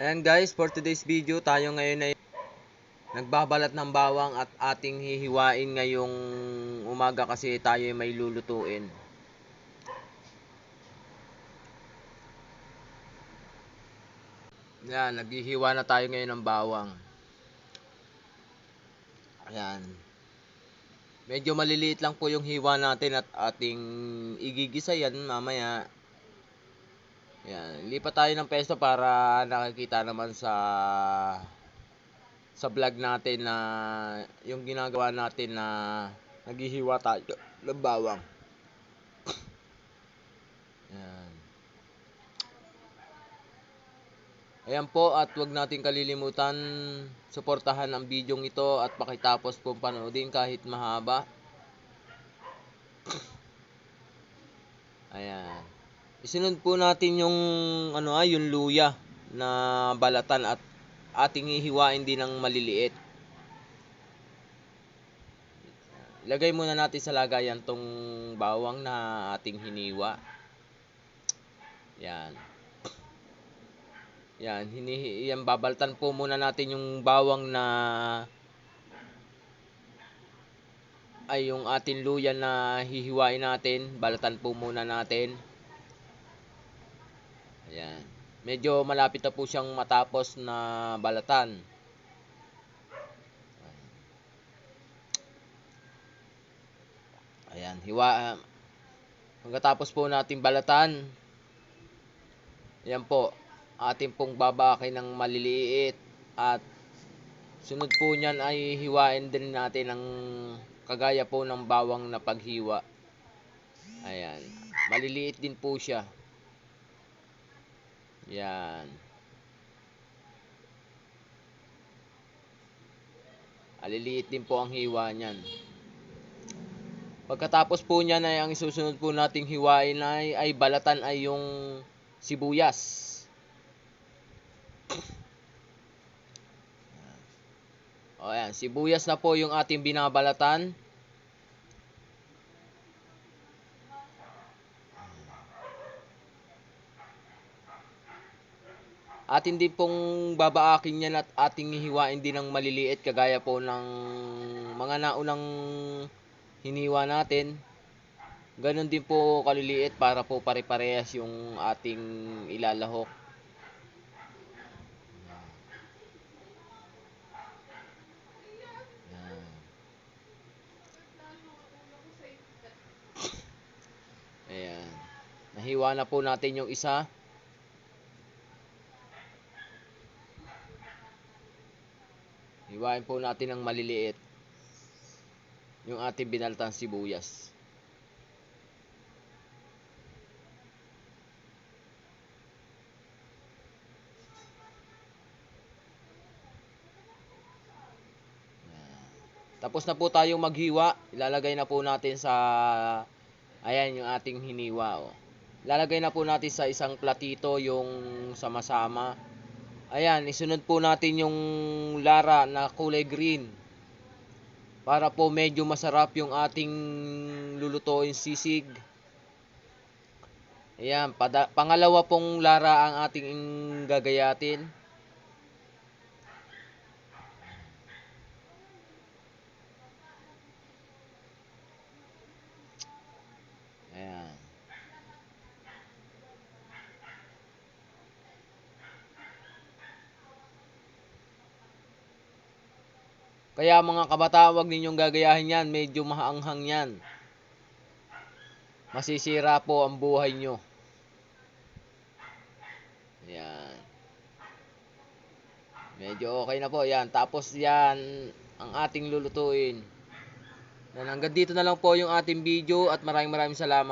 Ayan guys, for today's video, tayo ngayon ay nagbabalat ng bawang at ating hihiwain ngayong umaga kasi tayo ay may lulutuin. Ayan, naghihiwa na tayo ngayon ng bawang. Ayan. Medyo maliliit lang po yung hiwa natin at ating igigisa yan mamaya. Ayan, lipat tayo ng pesto para nakikita naman sa vlog natin na yung ginagawa natin na naghihiwa tayo ng bawang. Ayan. Ayan po, at huwag natin kalilimutan suportahan ang bidyong ito at pakitapos po panoodin kahit mahaba. Ayan. Isunod po natin yung yung luya na balatan at ating hihiwain din ng maliliit. Ilagay muna natin sa lagayan tong bawang na ating hiniwa. Yan. Yan, babaltan po muna natin yung bawang na ay yung ating luya na hihiwain natin. Balatan po muna natin. Ayan. Medyo malapit na po siyang matapos na balatan. Ayan, pagkatapos po natin balatan, ayan po, atin pong babakin ng maliliit at sunod po niyan ay hiwain din natin ng kagaya po ng bawang na paghiwa. Ayan, maliliit din po siya. Yan. Maliliit din po ang hiwa niyan. Pagkatapos po niyan ay ang isusunod po nating hiwain ay balatan ay yung sibuyas. O ayan, sibuyas na po yung ating binabalatan. Atin din pong babaakin yan at ating hihiwain din ng maliliit kagaya po ng mga naunang hiniwa natin. Ganon din po kaliliit para po pare-parehas yung ating ilalahok. Ayan. Nahiwa na po natin yung isa. Hiwain po natin ng maliliit yung ating binaltang sibuyas. Tapos na po tayong maghiwa. Ilalagay na po natin sa ayan yung ating hiniwa. Oh. Ilalagay na po natin sa isang platito yung sama-sama. Ayan, isunod po natin yung lara na kulay green. Para po medyo masarap yung ating lulutuin sisig. Ayan, pangalawa pong lara ang ating gagayatin. Ayan. Kaya mga kabataan, huwag ninyong gagayahin yan. Medyo maanghang yan. Masisira po ang buhay nyo. Ayan. Medyo okay na po. Yan. Tapos yan ang ating lulutuin. Hanggang dito na lang po yung ating video at maraming salamat.